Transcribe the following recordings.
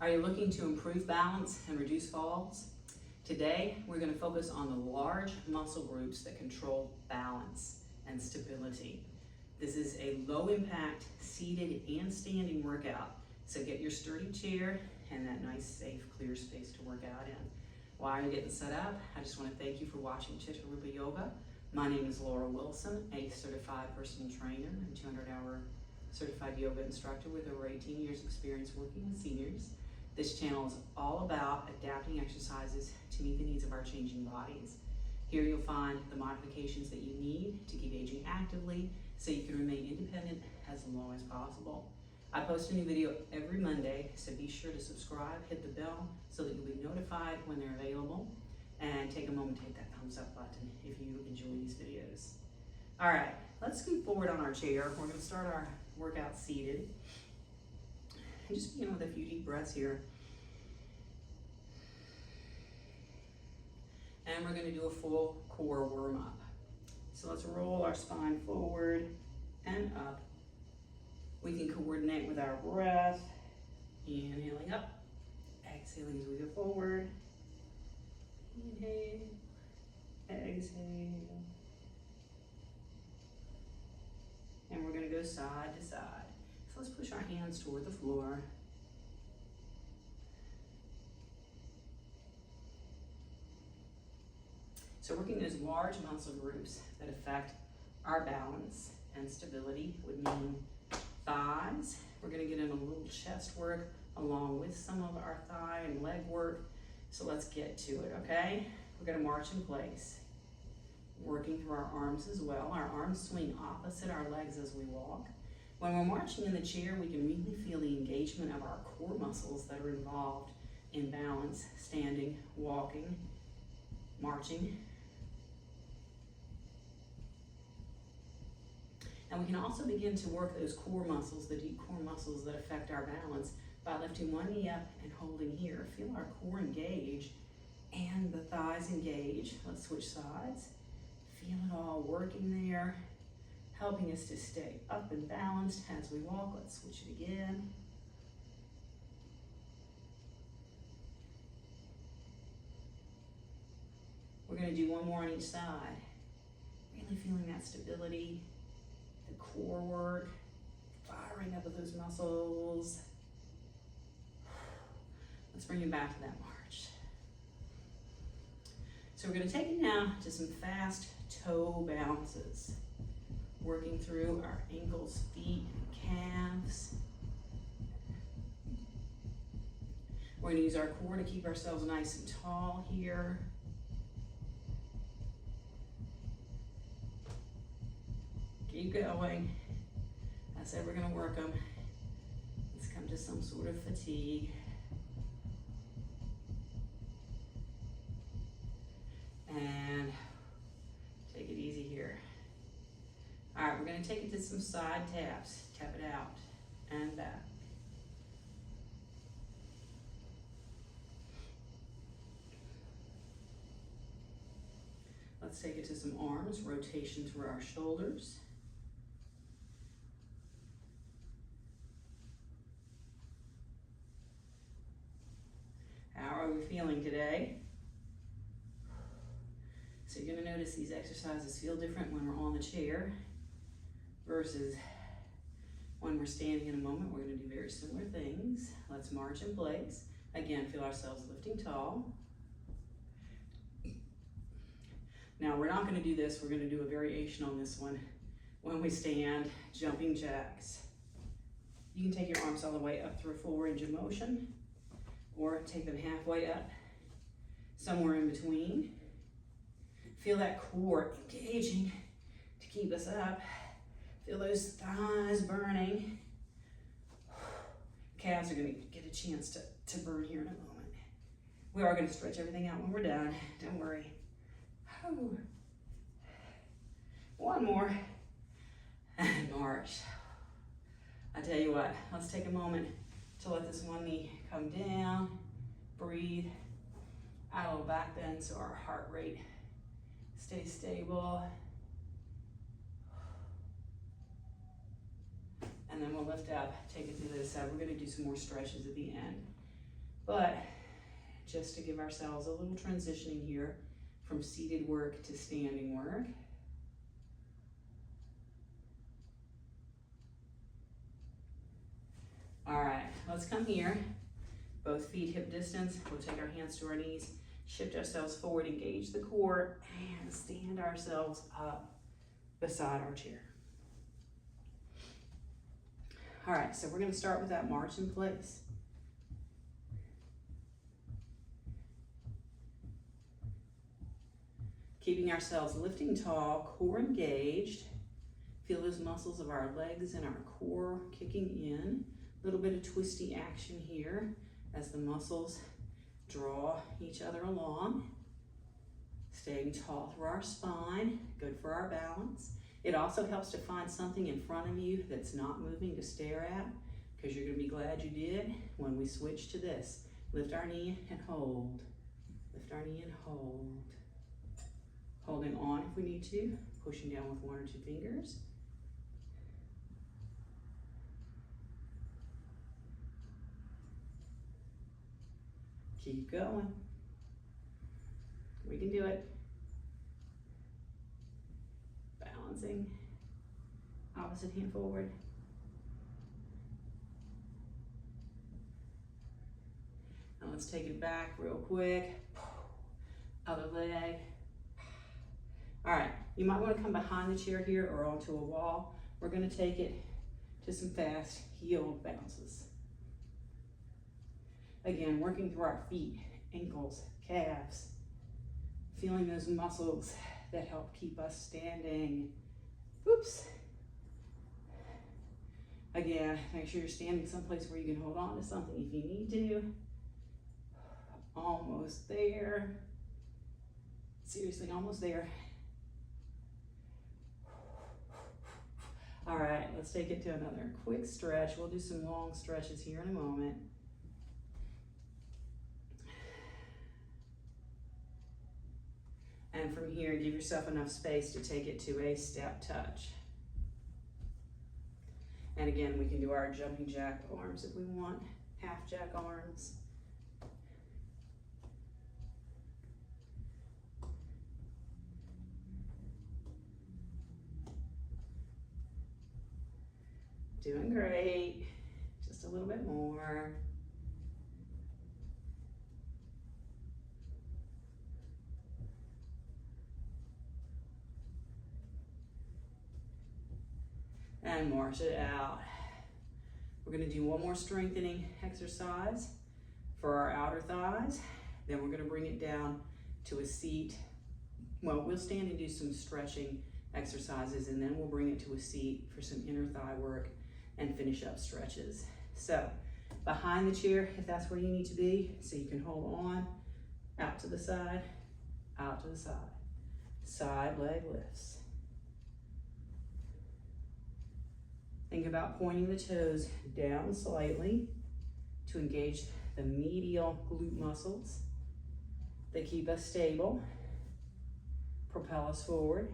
Are you looking to improve balance and reduce falls? Today, we're going to focus on the large muscle groups that control balance and stability. This is a low impact seated and standing workout. So get your sturdy chair and that nice, safe, clear space to work out in. While you're getting set up, I just want to thank you for watching Chittarupa Yoga. My name is Laura Wilson, a certified personal trainer and 200-hour certified yoga instructor with over 18 years experience working with seniors. This channel is all about adapting exercises to meet the needs of our changing bodies. Here you'll find the modifications that you need to keep aging actively so you can remain independent as long as possible. I post a new video every Monday, so be sure to subscribe, hit the bell so that you'll be notified when they're available, and take a moment to hit that thumbs up button if you enjoy these videos. All right, let's scoot forward on our chair. We're going to start our workout seated. And just begin with a few deep breaths here. And we're going to do a full core warm up. So let's roll our spine forward and up. We can coordinate with our breath. Inhaling up, exhaling as we go forward. Inhale, exhale. And we're going to go side to side. So let's push our hands toward the floor. So working those large muscle groups that affect our balance and stability would mean thighs. We're going to get in a little chest work along with some of our thigh and leg work. So let's get to it, okay? We're going to march in place. Working through our arms as well. Our arms swing opposite our legs as we walk. When we're marching in the chair, we can really feel the engagement of our core muscles that are involved in balance, standing, walking, marching. And we can also begin to work those core muscles, the deep core muscles that affect our balance, by lifting one knee up and holding here. Feel our core engage and the thighs engage. Let's switch sides. Feel it all working there, helping us to stay up and balanced as we walk. Let's switch it again. We're going to do one more on each side. Really feeling that stability, the core work, firing up of those muscles. Let's bring it back to that march. So we're going to take it now to some fast toe bounces. Working through our ankles, feet, calves. We're going to use our core to keep ourselves nice and tall here. Keep going. I said we're going to work them. Let's come to some sort of fatigue. And take it easy here. All right, we're going to take it to some side taps. Tap it out and back. Let's take it to some arms, rotation through our shoulders. How are we feeling today? So you're going to notice these exercises feel different when we're on the chair versus when we're standing in a moment. We're going to do very similar things. Let's march in place. Again, feel ourselves lifting tall. Now, we're not going to do this. We're going to do a variation on this one when we stand, jumping jacks. You can take your arms all the way up through a full range of motion, or take them halfway up, somewhere in between. Feel that core engaging to keep us up. Feel those thighs burning. Calves are going to get a chance to burn here in a moment. We are going to stretch everything out when we're done. Don't worry. One more. And march. I tell you what, let's take a moment to let this one knee come down. Breathe. Add a little back bend so our heart rate stays stable. And then we'll lift up, take it to the other side. We're going to do some more stretches at the end. But just to give ourselves a little transitioning here from seated work to standing work. All right, let's come here. Both feet hip distance. We'll take our hands to our knees, shift ourselves forward, engage the core, and stand ourselves up beside our chair. All right, so we're gonna start with that march in place. Keeping ourselves lifting tall, core engaged. Feel those muscles of our legs and our core kicking in. A little bit of twisty action here as the muscles draw each other along. Staying tall through our spine, good for our balance. It also helps to find something in front of you that's not moving to stare at, because you're gonna be glad you did when we switch to this. Lift our knee and hold. Lift our knee and hold. Holding on if we need to, pushing down with 1 or 2 fingers. Keep going. We can do it. Balancing. Opposite hand forward. Now let's take it back real quick. Other leg. All right, you might want to come behind the chair here or onto a wall. We're going to take it to some fast heel bounces. Again, working through our feet, ankles, calves, feeling those muscles that help keep us standing. Oops. Again, make sure you're standing someplace where you can hold on to something if you need to. Almost there. Seriously, almost there. All right, let's take it to another quick stretch. We'll do some long stretches here in a moment. And from here, give yourself enough space to take it to a step touch. And again, we can do our jumping jack arms if we want, half jack arms. Doing great. Just a little bit more. And march it out. We're gonna do one more strengthening exercise for our outer thighs. Then we're gonna bring it down to a seat. Well, we'll stand and do some stretching exercises, and then we'll bring it to a seat for some inner thigh work and finish up stretches. So behind the chair, if that's where you need to be, so you can hold on, out to the side, out to the side. Side leg lifts. Think about pointing the toes down slightly to engage the medial glute muscles. They keep us stable, propel us forward.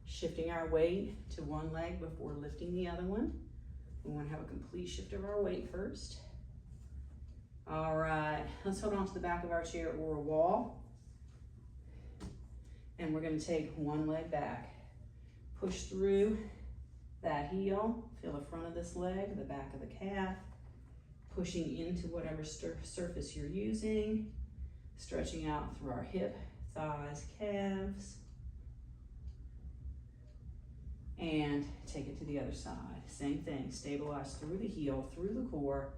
Shifting our weight to one leg before lifting the other one. We want to have a complete shift of our weight first. All right, let's hold on to the back of our chair or a wall. And we're going to take one leg back. Push through that heel. Feel the front of this leg, the back of the calf. Pushing into whatever surface you're using. Stretching out through our hip, thighs, calves. And take it to the other side. Same thing, stabilize through the heel, through the core,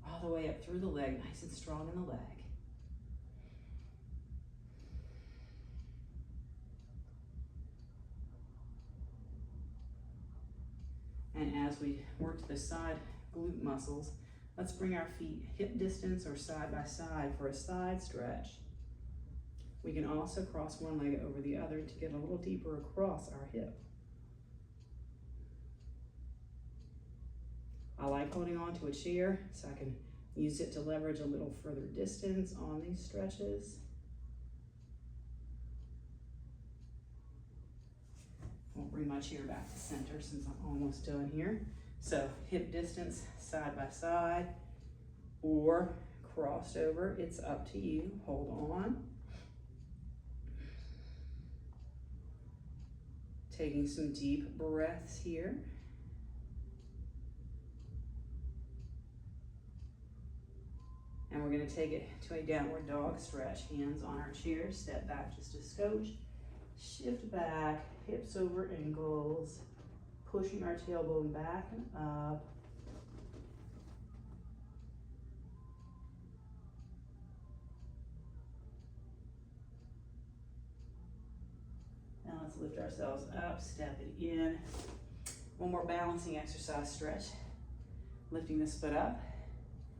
all the way up through the leg, nice and strong in the leg. And as we work the side glute muscles, let's bring our feet hip distance or side by side for a side stretch. We can also cross one leg over the other to get a little deeper across our hip. I like holding on to a chair so I can use it to leverage a little further distance on these stretches. I'll bring my chair back to center since I'm almost done here. So hip distance side by side or crossed over, it's up to you. Hold on. Taking some deep breaths here. And we're gonna take it to a downward dog stretch. Hands on our chair, step back just a scotch. Shift back, hips over ankles, pushing our tailbone back and up. Now let's lift ourselves up, step it in. One more balancing exercise stretch. Lifting this foot up.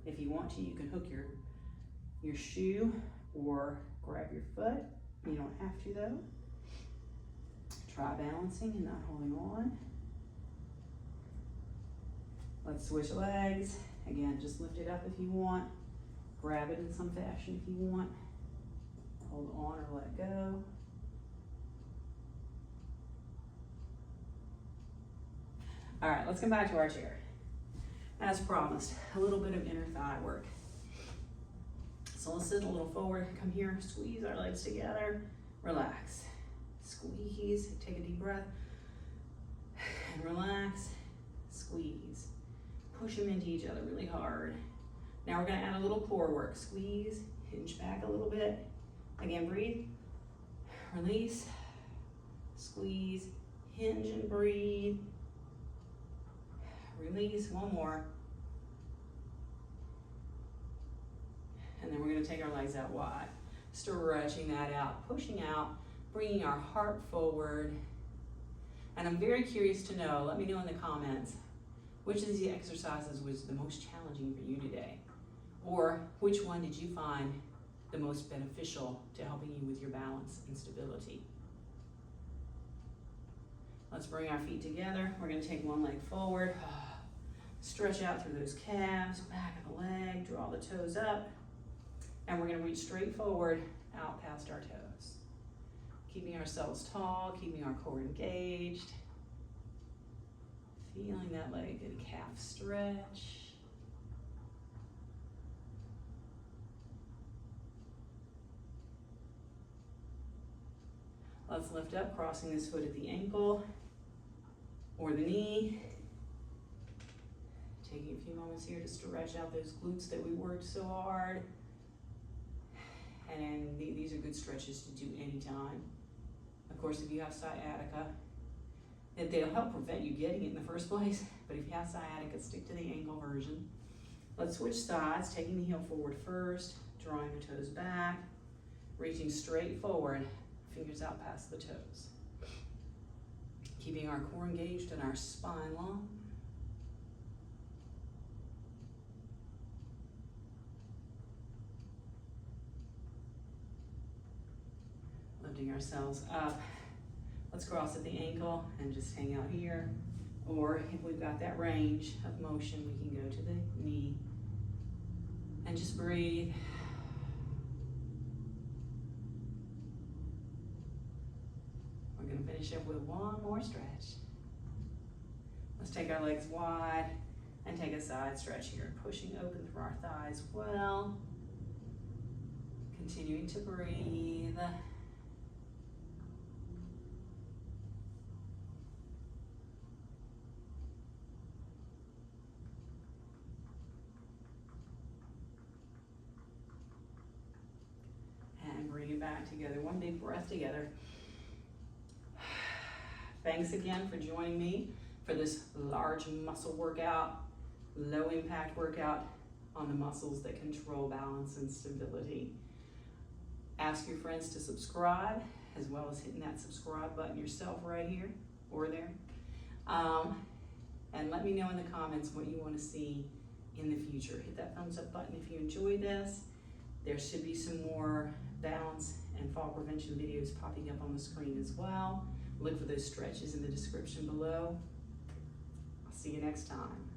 If you want to, you can hook your shoe or grab your foot. You don't have to though. Try balancing and not holding on. Let's switch legs. Again, just lift it up if you want. Grab it in some fashion if you want. Hold on or let go. All right, let's come back to our chair. As promised, a little bit of inner thigh work. So let's sit a little forward, come here, squeeze our legs together, relax. Squeeze, take a deep breath, and relax, squeeze. Push them into each other really hard. Now we're gonna add a little core work. Squeeze, hinge back a little bit. Again, breathe, release, squeeze, hinge and breathe. Release, one more. And then we're gonna take our legs out wide. Stretching that out, pushing out, bringing our heart forward. And I'm very curious to know, let me know in the comments, which of these exercises was the most challenging for you today? Or which one did you find the most beneficial to helping you with your balance and stability? Let's bring our feet together. We're gonna take one leg forward. Stretch out through those calves, back of the leg, draw the toes up. And we're gonna reach straight forward, out past our toes. Keeping ourselves tall, keeping our core engaged. Feeling that leg and calf stretch. Let's lift up, crossing this foot at the ankle or the knee. Taking a few moments here to stretch out those glutes that we worked so hard. And these are good stretches to do anytime. Of course, if you have sciatica, they'll help prevent you getting it in the first place. But if you have sciatica, stick to the ankle version. Let's switch sides, taking the heel forward first, drawing the toes back, reaching straight forward, fingers out past the toes. Keeping our core engaged and our spine long. Lifting ourselves up. Let's cross at the ankle and just hang out here. Or if we've got that range of motion, we can go to the knee and just breathe. We're gonna finish up with one more stretch. Let's take our legs wide and take a side stretch here, pushing open through our thighs well. Continuing to breathe. Bring it back together. One big breath together. Thanks again for joining me for this large muscle workout, low impact workout on the muscles that control balance and stability. Ask your friends to subscribe, as well as hitting that subscribe button yourself right here or there. And let me know in the comments what you want to see in the future. Hit that thumbs up button if you enjoyed this. There should be some more balance and fall prevention videos popping up on the screen as well. Look for those stretches in the description below. I'll see you next time.